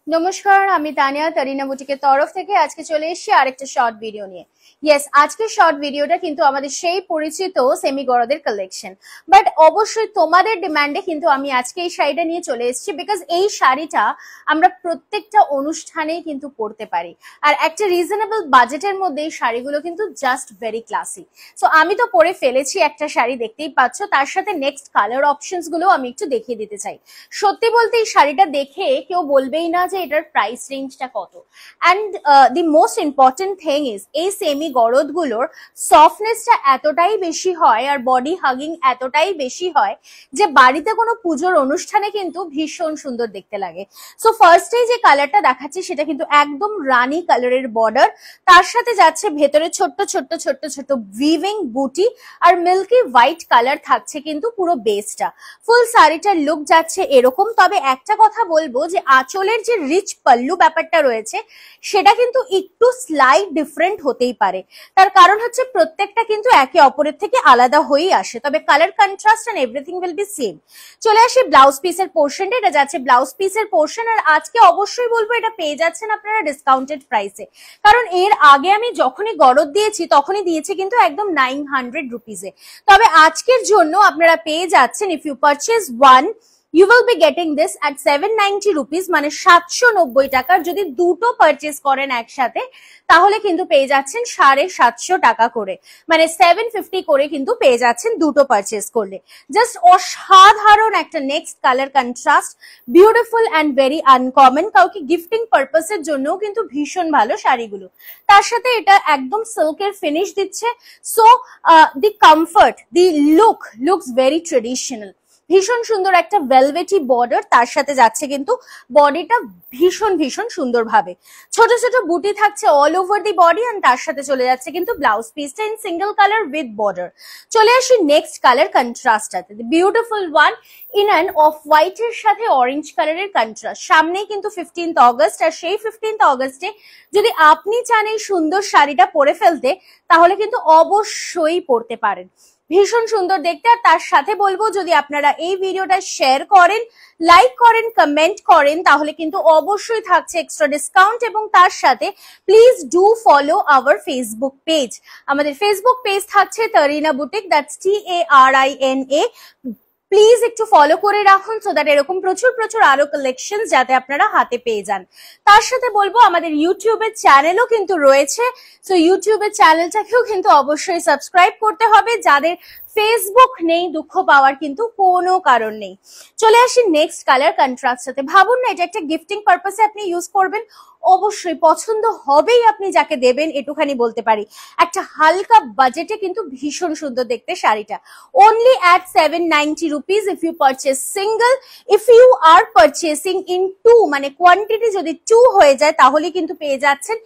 নমস্কার, আমি তানিয়া তারিনা বুটিকের তরফ থেকে আজকে চলে এসেছি আরেকটা শর্ট ভিডিও নিয়ে। ইয়েস, আজকের শর্ট ভিডিওটা কিন্তু আমাদের সেই পরিচিত সেমি গরদের কালেকশন, বাট অবশ্যই তোমাদের ডিমান্ডে কিন্তু আমি আজকে এই শাড়িটা নিয়ে চলে এসেছি, বিকজ এই শাড়িটা আমরা প্রত্যেকটা অনুষ্ঠানেই কিন্তু পরতে পারি, আর একটা রিজনেবল বাজেটের মধ্যে এই শাড়িগুলো কিন্তু জাস্ট ভেরি ক্লাসি। সো আমি তো পরে ফেলেছি একটা শাড়ি, দেখতেই পাচ্ছ, তার সাথে নেক্সট কালার অপশনস গুলো আমি একটু দেখিয়ে দিতে চাই। সত্যি বলতে এই শাড়িটা দেখে কেউ বলবেই না যে এটার প্রাইস রেঞ্জটা কত। And the most important thing is এই সেমি গরদ গুলোর সফটনেসটা এতটাই বেশি হয় আর বডি হাগিং এতটাই বেশি হয় যে বাড়িতে কোনো পুজোর অনুষ্ঠানে কিন্তু ভীষণ সুন্দর দেখতে লাগে। সো ফার্স্টে যে কালারটা দেখাচ্ছি সেটা কিন্তু একদম রানী কালারের বর্ডার, তার সাথে যাচ্ছে ভেতরে ছোট্ট ছোট্ট ছোট্ট ছোট্ট উইভিং বুটি, আর মিল্কি হোয়াইট কালার থাকছে কিন্তু পুরো বেসটা। ফুল শাড়িটার লুক যাচ্ছে এরকম। তবে একটা কথা বলবো যে আঁচলের যে রিচ পাল্লু ব্যাপারটা রয়েছে সেটা কিন্তু একটু স্লাইট ডিফারেন্ট হতেই পারে, তার কারণ হচ্ছে প্রত্যেকটা কিন্তু একে অপরের থেকে আলাদা হয়েই আসে, তবে colour contrast and everything will be same. চলে আসি ব্লাউজ পিসের পোর্শনটা, এটা যাচ্ছে ব্লাউজ পিসের পোর্শন, আর আজকে অবশ্যই বলবো এটা পেয়ে যাচ্ছেন আপনারা ডিসকাউন্টেড প্রাইসে, কারণ এর আগে আমি যখনই গরদ দিয়েছি তখনই দিয়েছি কিন্তু একদম 900 রুপিসে। তবে আজকের জন্য আপনারা পেয়ে যাচ্ছেন, if you purchase one you will be getting this at 790 rupees, মানে 790 টাকার। যদি দুটো পারচেজ করেন একসাথে তাহলে কিন্তু পেয়ে যাচ্ছেন 750 টাকা করে, মানে 750 করে কিন্তু পেয়ে যাচ্ছেন দুটো পারচেজ করলে। জাস্ট অসাধারণ একটা next colour contrast, beautiful and very uncommon, কাউকে গিফটিং পারপাসের জন্যও কিন্তু ভীষণ ভালো শাড়িগুলো। তার সাথে এটা একদম সিল্কের ফিনিশ দিচ্ছে। সো দি কমফর্ট, দি লুকস ভেরি ট্রেডিশনাল। ভীষণ সুন্দর একটা ভেলভেটি বর্ডার, তার সাথে যাচ্ছে কিন্তু বডিটা ভীষণ ভীষণ সুন্দর ভাবে ছোট ছোট বুটি থাকছে all over the body, and তার সাথে চলে যাচ্ছে কিন্তু ব্লাউজ পিসটা in single colour with border. চলে আসি নেক্সট কালার কন্ট্রাস্টটাতে, beautiful one in an off white এর সাথে অরেঞ্জ কালারের কন্ট্রাস্ট। সামনেই কিন্তু 15th অগস্ট, আর সেই 15th অগস্টে যদি আপনি চান এই সুন্দর শাড়িটা পরে ফেলতে তাহলে কিন্তু অবশ্যই পরতে পারেন, ভীষণ সুন্দর দেখতে। আর তার সাথে বলবো যদি আপনারা এই ভিডিওটা শেয়ার করেন, লাইক করেন, কমেন্ট করেন তাহলে কিন্তু অবশ্যই থাকছে এক্সট্রা ডিসকাউন্ট, এবং তার সাথে please do follow our Facebook page. আমাদের ফেসবুক পেজ থাকছে তারিনা বুটিক, দ্যাটস TARINA। প্লিজ একটু ফলো করে রাখুন সো দ্যাট এরকম প্রচুর প্রচুর আরো কালেকশন যাতে আপনারা হাতে পেয়ে যান। তার সাথে বলবো আমাদের ইউটিউবের চ্যানেলও কিন্তু রয়েছে, সো ইউটিউবের চ্যানেলটাকেও কিন্তু অবশ্যই সাবস্ক্রাইব করতে হবে। যাদের ফেসবুক নেই দুঃখ পাওয়ার কিন্তু কোনো কারণ নেই। চলে আসি নেক্সট কালার কন্ট্রাস্ট সাথে। ভাবুন না এটা একটা গিফটিং পারপাসে আপনি ইউজ করবেন, অবশ্যই পছন্দ হবেই আপনি যাকে দেবেন, এটুখানি বলতে পারি। একটা হালকা বাজেটে কিন্তু ভীষণ সুন্দর দেখতে শাড়িটা, only at 790 rupees if you purchase single. If you are purchasing in two, মানে কোয়ান্টিটি যদি 2 হয়ে যায় তাহলে কিন্তু পেয়ে যাচ্ছেন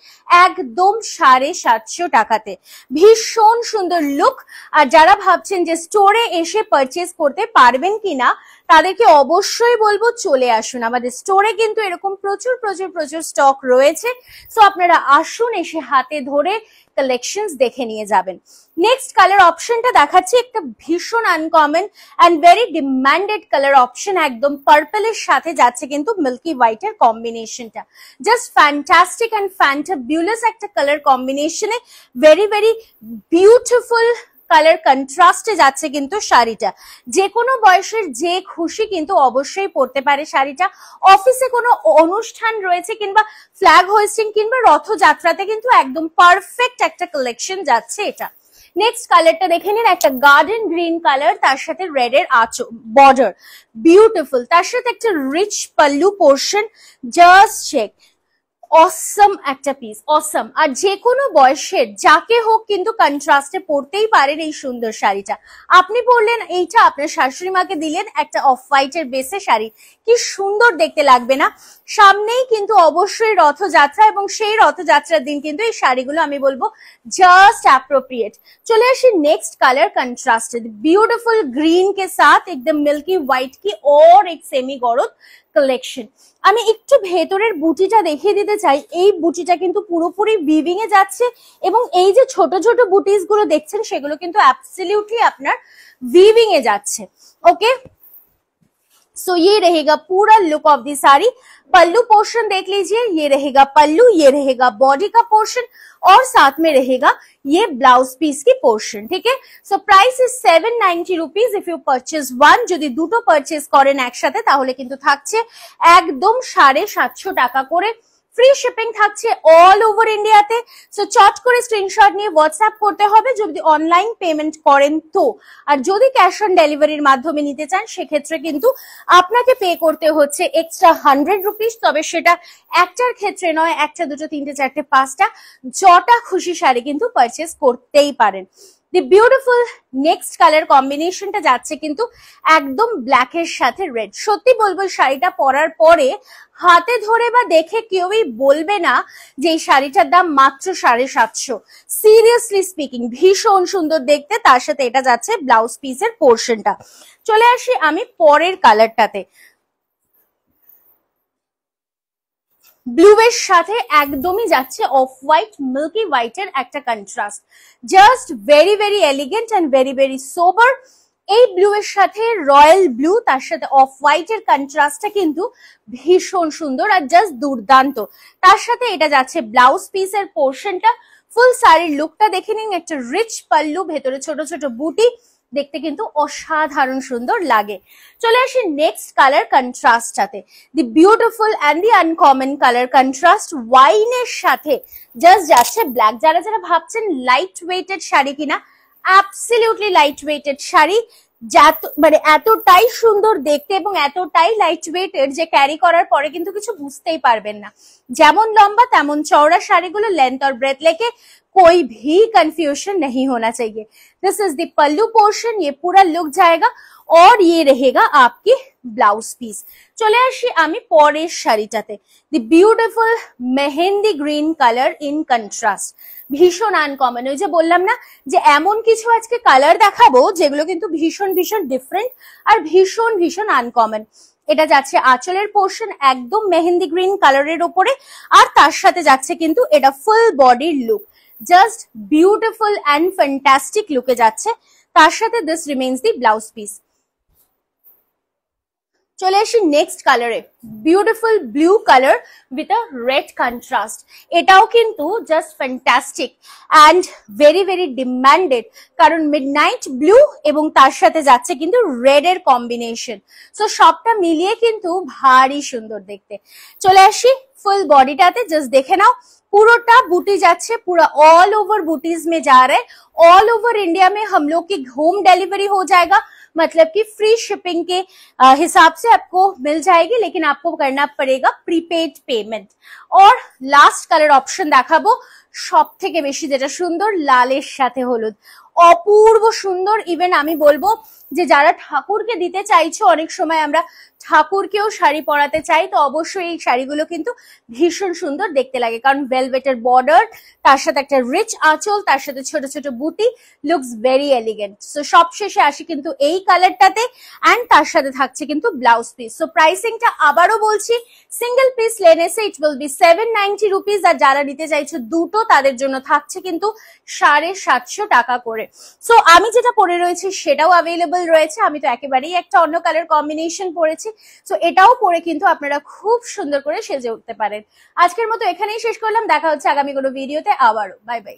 একদম 750 টাকাতে। ভীষণ সুন্দর লুক। আর যারা ভাবছেন যে স্টোরে এসে পারচেজ করতে পারবেন কিনা তাদেরকে অবশ্যই বলবো চলে আসুন, আমাদের স্টোরে কিন্তু এরকম প্রচুর প্রচুর প্রচুর স্টক রয়েছে। সো আপনারা আসুন, এসে হাতে ধরে কালেকশনস দেখে নিয়ে যাবেন। নেক্সট কালার অপশনটা দেখাচ্ছি, একটা ভীষণ uncommon and very demanded colour option, একদম পার্পলের সাথে যাচ্ছে কিন্তু মিল্কি হোয়াইটের কম্বিনেশনটা। জাস্ট ফ্যান্টাস্টিক অ্যান্ড ফ্যান্টাবিউলাস একটা কালার কম্বিনেশনে ভেরি ভেরি বিউটিফুল কালার কন্ট্রাস্টে যাচ্ছে কিন্তু শাড়িটা। যে কোনো বয়সের যে খুশি কিন্তু অবশ্যই পরতে পারে শাড়িটা। অফিসে কোনো অনুষ্ঠান রয়েছে কিংবা ফ্ল্যাগ হোয়েস্টিং কিংবা রথযাত্রাতে কিন্তু একদম পারফেক্ট একটা কালেকশন যাচ্ছে এটা। নেক্সট কালারটা দেখে নিন, একটা গার্ডেন গ্রিন কালার, তার সাথে রেড এর বর্ডার, বিউটিফুল, তার সাথে একটা rich pallu portion. Just check, Assam একটা পিস, অসম। আর যে কোনো বয়সের যাকে হোক কিন্তু কন্ট্রাস্টে পরতেই পারেন এই সুন্দর শাড়িটা। আপনি পরলেন এইটা, আপনার শাশুড়ি মাকে দিলেন একটা অফ হোয়াইটের বেসে শাড়ি, কি সুন্দর দেখতে লাগবে না? সামনেই কিন্তু অবশ্যই রথযাত্রা, এবং সেই রথযাত্রার দিন কিন্তু এই শাড়িগুলো আমি বলবো জাস্ট অ্যাপ্রোপ্রিয়েট। চলে আসি next colour contrasted beautiful green के साथ एकदम मिल्की व्हाइट की और एक सेमी गरद কালেকশন। আমি একটু ভেতরের বুটিটা দেখিয়ে দিতে চাই। এই বুটিটা কিন্তু পুরোপুরি উইভিং এ যাচ্ছে এবং এই যে ছোট ছোট বুটিস গুলো দেখছেন সেগুলো কিন্তু অ্যাবসলিউটলি আপনার উইভিং এ যাচ্ছে। ওকে, सो ये रहेगा पूरा look of the sari. Pallu portion देख लीजिए, ये रहेगा पल्लू, ये रहेगा बॉडी का पोर्शन और साथ में रहेगा ये ब्लाउज पीस की पोर्शन। ठीक है, so price is 790 rupees if you purchase one. যদি দুটো পারচেজ করেন একসাথে তাহলে কিন্তু থাকছে একদম 750 টাকা করে। ফ্রি শিপিং থাকছে অল ওভার ইন্ডিয়াতে। সো চট করে স্ক্রিনশট নিয়ে হোয়াটসঅ্যাপ করতে হবে যদি অনলাইন পেমেন্ট করেন তো। আর যদি ক্যাশ অন ডেলিভারির মাধ্যমে নিতে চান সেক্ষেত্রে কিন্তু আপনাকে পে করতে হচ্ছে এক্সট্রা 100 রুপিস। তবে সেটা একটার ক্ষেত্রে নয়, একটা দুটো তিনটে চারটে পাঁচটা যটা খুশি শাড়ি কিন্তু পারচেজ করতেই পারেন। দি বিউটিফুল নেক্সট কালার কম্বিনেশনটা যাচ্ছে কিন্তু একদম ব্ল্যাকের সাথে রেড। সত্যি বলবো শাড়িটা পরার পরে হাতে ধরে বা দেখে কেউই বলবে না যে এই শাড়িটার দাম মাত্র 750। সিরিয়াসলি স্পিকিং ভীষণ সুন্দর দেখতে, তার সাথে এটা যাচ্ছে ব্লাউজ পিসের পোর্শনটা। চলে আসি আমি পরের কালারটাতে। ব্লু এর সাথে একদমই যাচ্ছে অফ হোয়াইট, মিল্কি হোয়াইটের একটা contrast. Just very very elegant and very very sober. এই ব্লু এর সাথে রয়্যাল ব্লু, তার সাথে অফ হোয়াইটের কন্ট্রাস্টটা কিন্তু ভীষণ সুন্দর আর জাস্ট দুর্দান্ত। তার সাথে এটা যাচ্ছে ব্লাউজ পিসের পোর্শনটা। ফুল শাড়ির লুকটা দেখে নিন, একটা রিচ পাল্লু, ভেতরে ছোট ছোট বুটি, দেখতে কিন্তু অসাধারণ সুন্দর লাগে। চলে আসি নেক্সট কালার কন্ট্রাস্টটাতে। The beautiful and the uncommon colour contrast ওয়াইনের সাথে জাস্ট যাচ্ছে ব্ল্যাক। যারা যারা ভাবছেন লাইট ওয়েটেড শাড়ি কিনা, অ্যাবসলিউটলি লাইট ওয়েটেড শাড়ি, মানে এতটাই সুন্দর দেখতে এবং এতটাই লাইট ওয়েটেড যে ক্যারি করার পরে কিন্তু কিছু বুঝতেই পারবেন না। যেমন লম্বা তেমন চওড়া শাড়িগুলো लेंथ और ब्रेथ लेके कोई भी कंफ्यूजन नहीं होना चाहिए। This is the pallu portion, ये पूरा लुक जाएगा और ये रहेगा आपकी ब्लाउज पीस। চলে আসি আমি পরের শাড়িটাতে। The beautiful mehendi green colour in contrast, ভীষণ আনকমন। ওই যে বললাম না যে এমন কিছু আজকে কালার দেখাবো যেগুলো কিন্তু ভীষণ ভীষণ ডিফারেন্ট আর ভীষণ ভীষণ আনকমন। এটা যাচ্ছে আঁচলের পোর্শন একদম মেহেন্দি গ্রিন কালারের ওপরে, আর তার সাথে যাচ্ছে কিন্তু এটা ফুল বডির look, just beautiful and fantastic লুকে যাচ্ছে। তার সাথে this remains the blouse piece. চলে আসি নেক্সট কালারে, beautiful blue colour with a red contrast. এটাও কিন্তু just fantastic and very very demanded, কারণ মিডনাইট ব্লু এবং তার সাথে যাচ্ছে কিন্তু রেড এর কম্বিনেশন। সো সবটা মিলিয়ে কিন্তু ভারী সুন্দর দেখতে। চলে আসি ফুল বডিটাতে, জাস্ট দেখে নাও पूरा बूटी जाच्छे, पूरा ऑल ओवर बूटीज में जा रहे। ऑल ओवर इंडिया में हम लोग की होम डिलीवरी हो जाएगा, मतलब कि फ्री शिपिंग के हिसाब से आपको मिल जाएगी, लेकिन आपको करना पड़ेगा प्रीपेड पेमेंट। और लास्ट कलर ऑप्शन দেখাবো সব থেকে বেশি যেটা সুন্দর, লালের সাথে হলুদ, অপূর্ব সুন্দর। ইভেন আমি বলবো যে যারা ঠাকুরকে দিতে চাইছো, অনেক সময় আমরা ঠাকুরকেও শাড়ি পরাতে চাই, তো অবশ্যই এই শাড়িগুলো কিন্তু ভীষণ সুন্দর দেখতে লাগে, কারণ ভেলভেটের বর্ডার, তার সাথে একটা রিচ আঁচল, তার সাথে ছোট ছোট বুটি, লুকস ভেরি এলিগেন্ট। সো সবশেষে আসি কিন্তু এই কালারটাতে, অ্যান্ড তার সাথে থাকছে কিন্তু ব্লাউজ পিস। সো প্রাইসিংটা আবারও বলছি, সিঙ্গেল পিস লেনে সে ইট উইল বি 790 রুপিস, আর যারা নিতে চাইছো দুটো তাদের জন্য থাকছে কিন্তু 750 টাকা করে। সো আমি যেটা পরে রয়েছি সেটাও অ্যাভেলেবল রয়েছে। আমি তো একেবারেই একটা অন্য কালার কম্বিনেশন পরেছি, সো এটাও পরে কিন্তু আপনারা খুব সুন্দর করে সেজে উঠতে পারেন। আজকের মতো এখানেই শেষ করলাম, দেখা হচ্ছে আগামী কোনো ভিডিওতে আবারও। Bye bye.